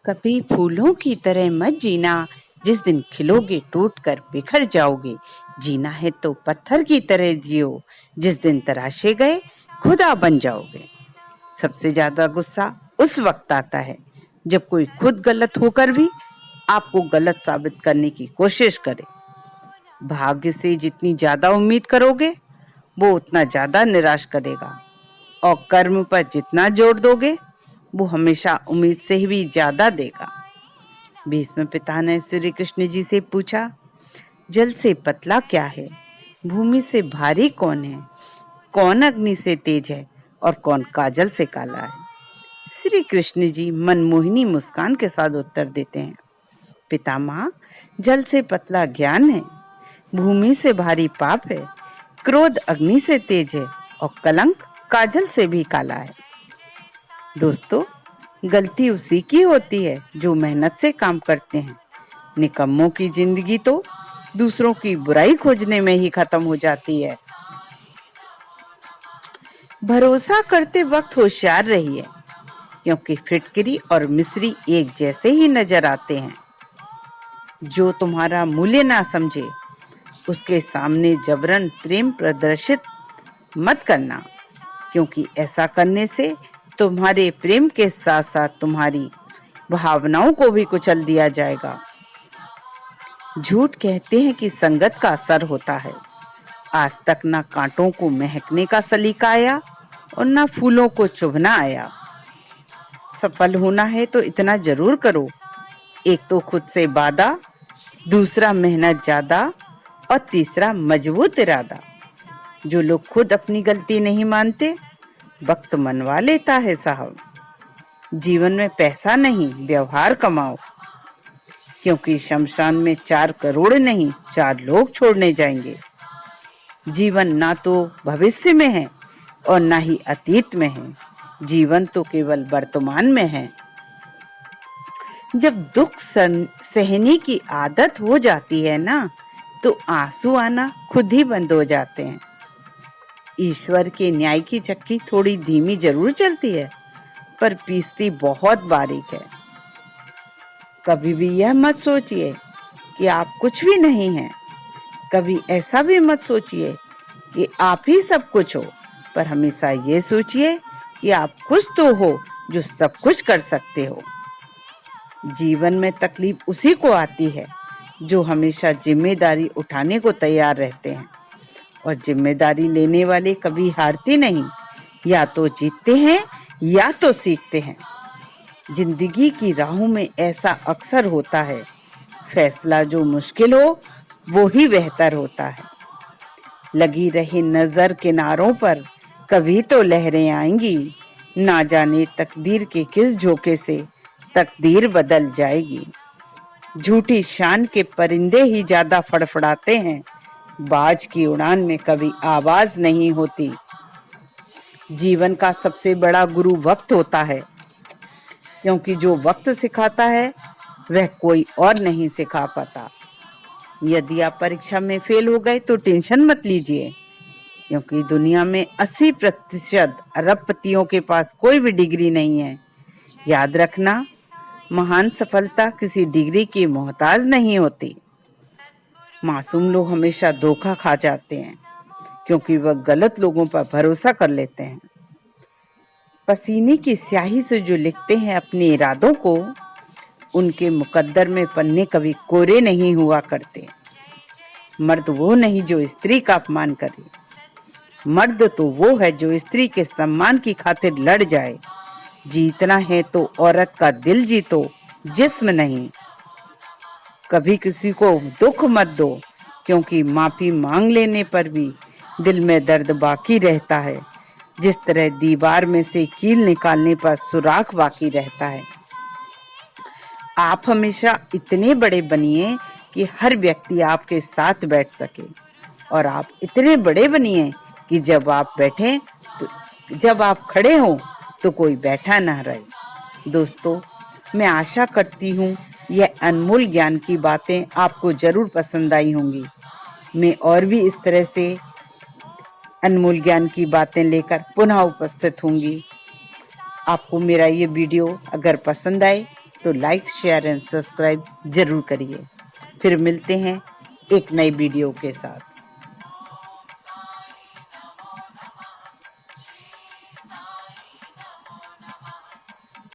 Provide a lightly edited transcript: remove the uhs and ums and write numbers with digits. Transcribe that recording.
कभी फूलों की तरह मत जीना, जिस दिन खिलोगे टूट कर बिखर जाओगे। जीना है तो पत्थर की तरह जियो, जिस दिन तराशे गए खुदा बन जाओगे। सबसे ज्यादा गुस्सा उस वक्त आता है जब कोई खुद गलत होकर भी आपको गलत साबित करने की कोशिश करे। भाग्य से जितनी ज्यादा उम्मीद करोगे वो उतना ज्यादा निराश करेगा, और कर्म पर जितना जोर दोगे वो हमेशा उम्मीद से भी ज्यादा देगा। भीष्म पिता ने श्री कृष्ण जी से पूछा, जल से पतला क्या है, भूमि से भारी कौन है, कौन अग्नि से तेज है और कौन काजल से काला है। श्री कृष्ण जी मनमोहिनी मुस्कान के साथ उत्तर देते हैं, पितामह, जल से पतला ज्ञान है, भूमि से भारी पाप है, क्रोध अग्नि से तेज है और कलंक काजल से भी काला है। दोस्तों, गलती उसी की होती है जो मेहनत से काम करते हैं। निकम्मों की जिंदगी तो दूसरों की बुराई खोजने में ही खत्म हो जाती है। भरोसा करते वक्त होशियार रहिए, क्योंकि फिटकरी और मिस्री एक जैसे ही नजर आते हैं। जो तुम्हारा मूल्य ना समझे उसके सामने जबरन प्रेम प्रदर्शित मत करना, क्योंकि ऐसा करने से तुम्हारे प्रेम के साथ साथ तुम्हारी भावनाओं को भी कुचल दिया जाएगा। झूठ कहते हैं कि संगत का असर होता है। आज तक ना कांटों को महकने का सलीका आया और ना फूलों को चुभना आया। सफल होना है तो इतना जरूर करो, एक तो खुद से वादा, दूसरा मेहनत ज्यादा और तीसरा मजबूत इरादा। जो लोग खुद अपनी गलती नहीं मानते, वक्त मनवा लेता है साहब। जीवन में पैसा नहीं, व्यवहार कमाओ, क्योंकि शमशान में 4 करोड़ नहीं 4 लोग छोड़ने जाएंगे। जीवन ना तो भविष्य में है और ना ही अतीत में है, जीवन तो केवल वर्तमान में है। जब दुख सहने की आदत हो जाती है ना, तो आंसू आना खुद ही बंद हो जाते हैं। ईश्वर के न्याय की चक्की थोड़ी धीमी जरूर चलती है, पर पीसती बहुत बारीक है। कभी भी यह मत सोचिए कि आप कुछ भी नहीं हैं। कभी ऐसा भी मत सोचिए कि आप ही सब कुछ हो, पर हमेशा ये सोचिए कि आप कुछ तो हो जो सब कुछ कर सकते हो। जीवन में तकलीफ उसी को आती है जो हमेशा जिम्मेदारी उठाने को तैयार रहते हैं, और जिम्मेदारी लेने वाले कभी हारते नहीं, या तो जीतते हैं या तो सीखते हैं। जिंदगी की राहों में ऐसा अक्सर होता है, फैसला जो मुश्किल हो वो ही बेहतर होता है। लगी रही नजर किनारों पर, कभी तो लहरें आएंगी, ना जाने तकदीर के किस झोंके से तकदीर बदल जाएगी। झूठी शान के परिंदे ही ज्यादा फड़फड़ाते हैं, बाज की उड़ान में कभी आवाज नहीं होती। जीवन का सबसे बड़ा गुरु वक्त होता है, क्योंकि जो वक्त सिखाता है वह कोई और नहीं सिखा पाता। यदि आप परीक्षा में फेल हो गए तो टेंशन मत लीजिए, क्योंकि दुनिया में 80% अरबपतियों के पास कोई भी डिग्री नहीं है। याद रखना, महान सफलता किसी डिग्री की मोहताज नहीं होती। मासूम लोग हमेशा धोखा खा जाते हैं, क्योंकि वह गलत लोगों पर भरोसा कर लेते हैं। पसीने की स्याही से जो लिखते हैं अपने इरादों को, उनके मुकद्दर में पन्ने कभी कोरे नहीं हुआ करते। मर्द वो नहीं जो स्त्री का अपमान करे, मर्द तो वो है जो स्त्री के सम्मान की खातिर लड़ जाए। जीतना है तो औरत का दिल जीतो, जिस्म नहीं। कभी किसी को दुख मत दो, क्योंकि माफी मांग लेने पर भी दिल में दर्द बाकी रहता है, जिस तरह दीवार में से कील निकालने पर सुराख बाकी रहता है। आप हमेशा इतने बड़े बनिए कि हर व्यक्ति आपके साथ बैठ सके, और आप इतने बड़े बनिए कि जब आप खड़े हो तो कोई बैठा ना रहे। दोस्तों, मैं आशा करती हूँ यह अनमोल ज्ञान की बातें आपको जरूर पसंद आई होंगी। मैं और भी इस तरह से अनमोल ज्ञान की बातें लेकर पुनः उपस्थित होंगी। आपको मेरा ये वीडियो अगर पसंद आए तो लाइक शेयर एंड सब्सक्राइब जरूर करिए। फिर मिलते हैं एक नई वीडियो के साथ।